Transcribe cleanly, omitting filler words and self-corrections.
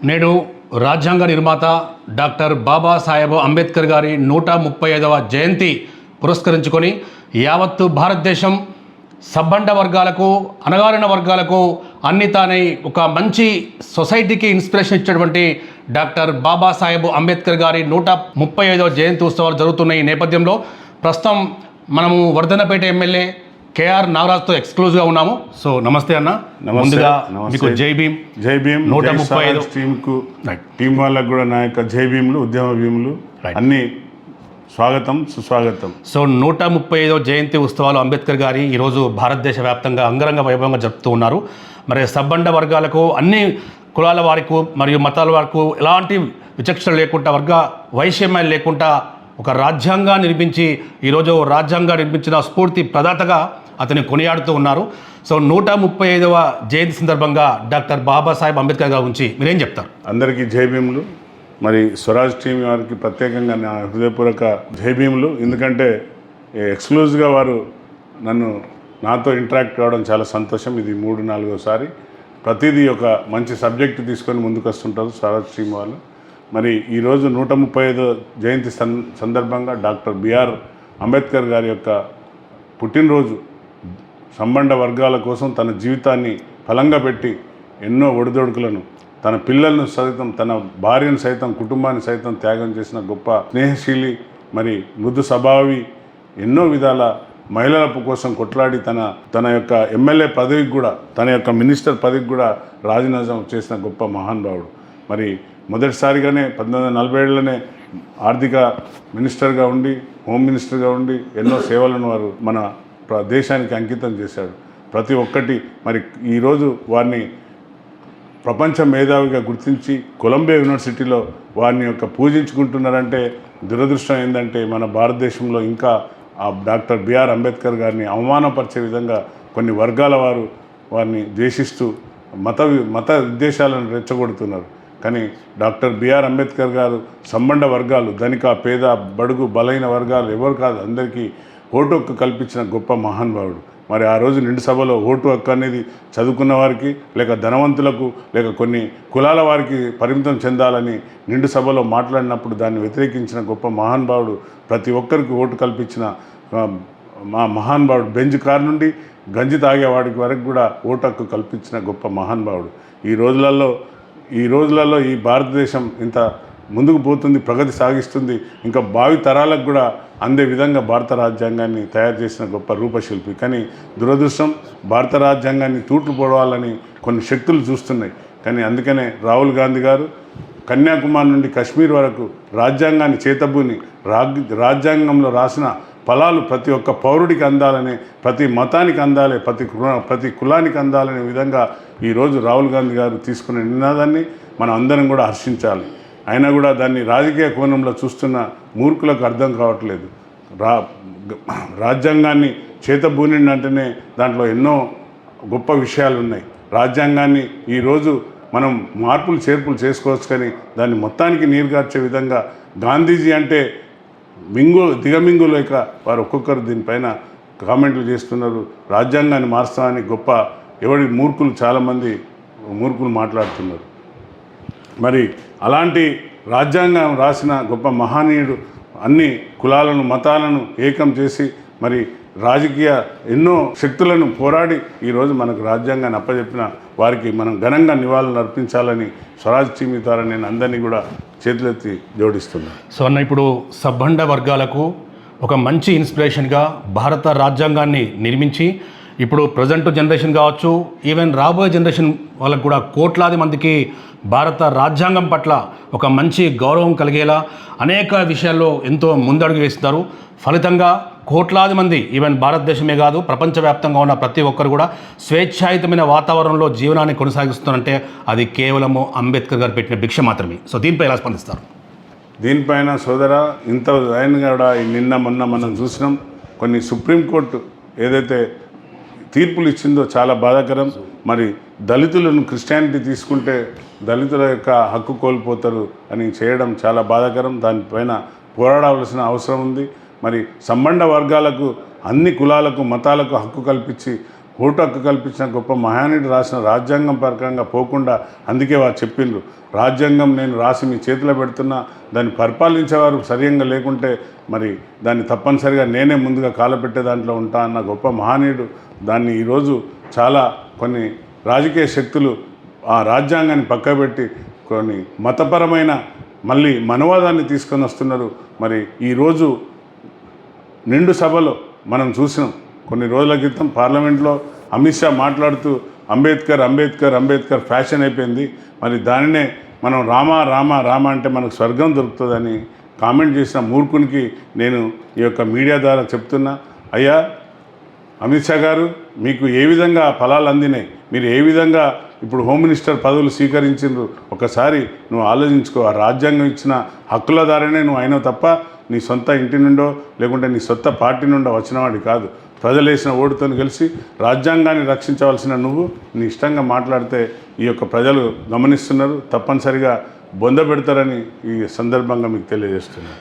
నేడు రాజ్యాంగ నిర్మాత డాక్టర్ బాబాసాహెబ్ అంబేద్కర్ గారి 135వ జయంతి పురస్కరించుకొని యావత్తు భారతదేశం సబ్బండ వర్గాలకు అణగారిన వర్గాలకు అన్ని తానై ఒక మంచి సొసైటీకి ఇన్స్పిరేషన్ ఇచ్చేటువంటి డాక్టర్ బాబాసాహెబ్ అంబేద్కర్ గారి 135వ జయంతి ఉత్సవాలు జరుగుతున్న ఈ నేపథ్యంలో ప్రస్తుతం మనము వర్ధన్నపేట ఎమ్మెల్యే కేఆర్ నాగరాజ్తో ఎక్స్క్లూజివ్గా ఉన్నాము. సో నమస్తే అన్న. ముందుగా మీకు జై భీమ్. జై భీమ్. 135 టీంకు టీం వాళ్ళకు కూడా నా యొక్క జై భీములు, ఉద్యమ భీములు అన్ని స్వాగతం, సుస్వాగతం. సో 135వ జయంతి ఉత్సవాలు అంబేద్కర్ గారి ఈరోజు భారతదేశ వ్యాప్తంగా అంగరంగ వైభవంగా జరుపుతూ ఉన్నారు. మరి సబ్బండ వర్గాలకు అన్ని కులాల వారికి మరియు మతాల వారికి ఎలాంటి విచక్షణ లేకుండా వర్గ వైషమ్యాలు లేకుండా ఒక రాజ్యాంగాన్ని నిర్మించి ఈరోజు రాజ్యాంగం నిర్మించిన స్ఫూర్తి ప్రదాతగా అతన్ని కొనియాడుతూ ఉన్నారు. సో 135వ జయంతి సందర్భంగా డాక్టర్ బాబాసాహెబ్ అంబేద్కర్ గారి గురించి మీరేం చెప్తారు? అందరికీ జై భీములు. మరి స్వరాజ్ టీం వారికి ప్రత్యేకంగా నా హృదయపూర్వక జై భీములు. ఎందుకంటే ఎక్స్క్లూజివ్గా వారు నాతో ఇంటరాక్ట్ కావడం చాలా సంతోషం. ఇది 3-4వసారి. ప్రతిదీ ఒక మంచి సబ్జెక్టు తీసుకొని ముందుకు వస్తుంటారు స్వరాజ్ టీం వాళ్ళు. మరి ఈరోజు 135వ జయంతి సందర్భంగా డాక్టర్ బిఆర్ అంబేద్కర్ గారి యొక్క పుట్టినరోజు సంబంధ వర్గాల కోసం తన జీవితాన్ని ఫలంగా పెట్టి ఎన్నో ఒడిదొడుకులను, తన పిల్లలను సైతం, తన భార్యను సైతం, కుటుంబాన్ని సైతం త్యాగం చేసిన గొప్ప స్నేహశీలి, మరి మృదు స్వభావి, ఎన్నో విధాల మహిళల కోసం కొట్లాడి తన యొక్క ఎమ్మెల్యే పదవికి కూడా, తన యొక్క మినిస్టర్ పదవికి కూడా రాజీనామా చేసిన గొప్ప మహానుభావుడు. మరి మొదటిసారిగానే 1947లోనే ఆర్థిక మినిస్టర్గా ఉండి, హోమ్ మినిస్టర్గా ఉండి ఎన్నో సేవలను వారు మన దేశానికి అంకితం చేశాడు. ప్రతి ఒక్కటి మరి ఈరోజు వారిని ప్రపంచ మేధావిగా గుర్తించి కొలంబియా యూనివర్సిటీలో వారిని యొక్క పూజించుకుంటున్నారంటే దురదృష్టం ఏంటంటే మన భారతదేశంలో ఇంకా ఆ డాక్టర్ బిఆర్ అంబేద్కర్ గారిని అవమానపరిచే విధంగా కొన్ని వర్గాల వారు వారిని ద్వేషిస్తూ మత ఉద్దేశాలను రెచ్చగొడుతున్నారు. కానీ డాక్టర్ బిఆర్ అంబేద్కర్ గారు సంబంధ వర్గాలు, ధనిక, పేద, బడుగు, బలైన వర్గాలు ఎవరు కాదు, అందరికీ ఓటు హక్కు కల్పించిన గొప్ప మహానుభావుడు. మరి ఆ రోజు నిండు సభలో ఓటు హక్కు అనేది చదువుకున్న వారికి, లేక ధనవంతులకు, లేక కొన్ని కులాల వారికి పరిమితం చెందాలని నిండు సభలో మాట్లాడినప్పుడు దాన్ని వ్యతిరేకించిన గొప్ప మహానుభావుడు. ప్రతి ఒక్కరికి ఓటు కల్పించిన మా మహానుభావుడు. బెంజ్ కార్ నుండి గంజి తాగేవాడికి వరకు కూడా ఓటు హక్కు కల్పించిన గొప్ప మహానుభావుడు. ఈ రోజులలో ఈ భారతదేశం ఇంత ముందుకు పోతుంది, ప్రగతి సాగిస్తుంది. ఇంకా భావి తరాలకు కూడా అందే విధంగా భారత రాజ్యాంగాన్ని తయారు చేసిన గొప్ప రూపశిల్పి. కానీ దురదృష్టం, భారత రాజ్యాంగాన్ని తూట్లు పొడవాలని కొన్ని శక్తులు చూస్తున్నాయి. కానీ అందుకనే రాహుల్ గాంధీ గారు కన్యాకుమారి నుండి కాశ్మీర్ వరకు రాజ్యాంగాన్ని చేతబూని రాజ్యాంగంలో రాసిన ఫలాలు ప్రతి ఒక్క పౌరుడికి అందాలనే, ప్రతి మతానికి అందాలి, ప్రతి కులానికి అందాలనే విధంగా ఈరోజు రాహుల్ గాంధీ గారు తీసుకునే నినాదాన్ని మనం అందరం కూడా హర్షించాలి. అయినా కూడా దాన్ని రాజకీయ కోణంలో చూస్తున్న మూర్ఖులకు అర్థం కావట్లేదు. రాజ్యాంగాన్ని చేతబూనిండంటేనే దాంట్లో ఎన్నో గొప్ప విషయాలు ఉన్నాయి. రాజ్యాంగాన్ని ఈరోజు మనం మార్పులు చేర్పులు చేసుకోవచ్చు, కానీ దాన్ని మొత్తానికి నీరుగార్చే విధంగా గాంధీజీ అంటే దిగమింగు లేక వారు ఒక్కొక్కరు దీనిపైన కామెంట్లు చేస్తున్నారు. రాజ్యాంగాన్ని మార్చామని గొప్ప చాలామంది మూర్ఖులు మాట్లాడుతున్నారు. మరి అలాంటి రాజ్యాంగం రాసిన గొప్ప మహనీయుడు అన్ని కులాలను, మతాలను ఏకం చేసి మరి రాజకీయ ఎన్నో శక్తులను పోరాడి ఈరోజు మనకు రాజ్యాంగాన్ని అప్పచెప్పిన వారికి మనం ఘనంగా నివాళులు అర్పించాలని స్వరాజ్ టీవీ ద్వారా నేను అందరినీ కూడా చేతులెత్తి జోడిస్తున్నాను. సో అన్న, ఇప్పుడు సబ్బండ వర్గాలకు ఒక మంచి ఇన్స్పిరేషన్గా భారత రాజ్యాంగాన్ని నిర్మించి ఇప్పుడు ప్రజెంట్ జనరేషన్ కావచ్చు, ఈవెన్ రాబోయే జనరేషన్ వాళ్ళకు కూడా కోట్లాది మందికి భారత రాజ్యాంగం పట్ల ఒక మంచి గౌరవం కలిగేలా అనేక విషయాల్లో ఎంతో ముందడుగు వేస్తున్నారు. ఫలితంగా కోట్లాది మంది, ఈవెన్ భారతదేశమే కాదు ప్రపంచవ్యాప్తంగా ఉన్న ప్రతి ఒక్కరు కూడా స్వేచ్ఛాయుతమైన వాతావరణంలో జీవనాన్ని కొనసాగిస్తున్నారంటే అది కేవలము అంబేద్కర్ గారు పెట్టిన భిక్ష మాత్రమే. సో దీనిపై ఎలా స్పందిస్తారు? దీనిపైన సోదరా, ఇంత ఆయన కూడా మొన్న మనం చూసినాం. కొన్ని సుప్రీంకోర్టు ఏదైతే తీర్పులు ఇచ్చిందో చాలా బాధాకరం. మరి దళితులను క్రిస్టియానిటీ తీసుకుంటే దళితుల యొక్క హక్కు కోల్పోతారు అని చేయడం చాలా బాధాకరం. దానిపైన పోరాడవలసిన అవసరం ఉంది. మరి సంబంధ వర్గాలకు, అన్ని కులాలకు, మతాలకు హక్కు కల్పించి ఓటు హక్కు కల్పించిన గొప్ప మహానీయుడు రాసిన రాజ్యాంగం ప్రకారంగా పోకుండా, అందుకే వారు చెప్పిండ్రు, రాజ్యాంగం నేను రాసి మీ చేతిలో పెడుతున్నా, దాన్ని పరిపాలించేవారు సరిగ్గా లేకుంటే మరి దాన్ని తప్పనిసరిగా నేనే ముందుగా కాలపెట్టే దాంట్లో ఉంటా అన్న గొప్ప మహానీయుడు. దాన్ని ఈరోజు చాలా కొన్ని రాజకీయ శక్తులు ఆ రాజ్యాంగాన్ని పక్కబెట్టి కొన్ని మతపరమైన మళ్ళీ మనవాదాన్ని తీసుకొని వస్తున్నారు. మరి ఈరోజు నిండు సభలో మనం చూసినాం, కొన్ని రోజుల క్రితం పార్లమెంట్లో అమిత్ షా మాట్లాడుతూ అంబేద్కర్ అంబేద్కర్ అంబేద్కర్ ఫ్యాషన్ అయిపోయింది, మరి దానినే మనం రామ రామ రామ అంటే మనకు స్వర్గం దొరుకుతుందని కామెంట్ చేసిన మూర్ఖునికి నేను ఈ యొక్క మీడియా ద్వారా చెప్తున్నా, అయ్యా అమిత్ షా గారు, మీకు ఏ విధంగా ఫలాలు అందినాయి, మీరు ఏ విధంగా ఇప్పుడు హోమ్ మినిస్టర్ పదవులు స్వీకరించిండ్రు, ఒకసారి నువ్వు ఆలోచించుకో. ఆ రాజ్యాంగం ఇచ్చిన హక్కుల ద్వారానే నువ్వు అయినావు తప్ప నీ సొంత ఇంటి నుండో లేకుంటే నీ సొంత పార్టీ నుండో వచ్చినవాడి కాదు. ప్రజలు వేసిన ఓటుతో కలిసి రాజ్యాంగాన్ని రక్షించవలసిన నువ్వు నీ ఇష్టంగా మాట్లాడితే ఈ యొక్క ప్రజలు గమనిస్తున్నారు, తప్పనిసరిగా బొంద పెడతారని ఈ సందర్భంగా మీకు తెలియజేస్తున్నాను.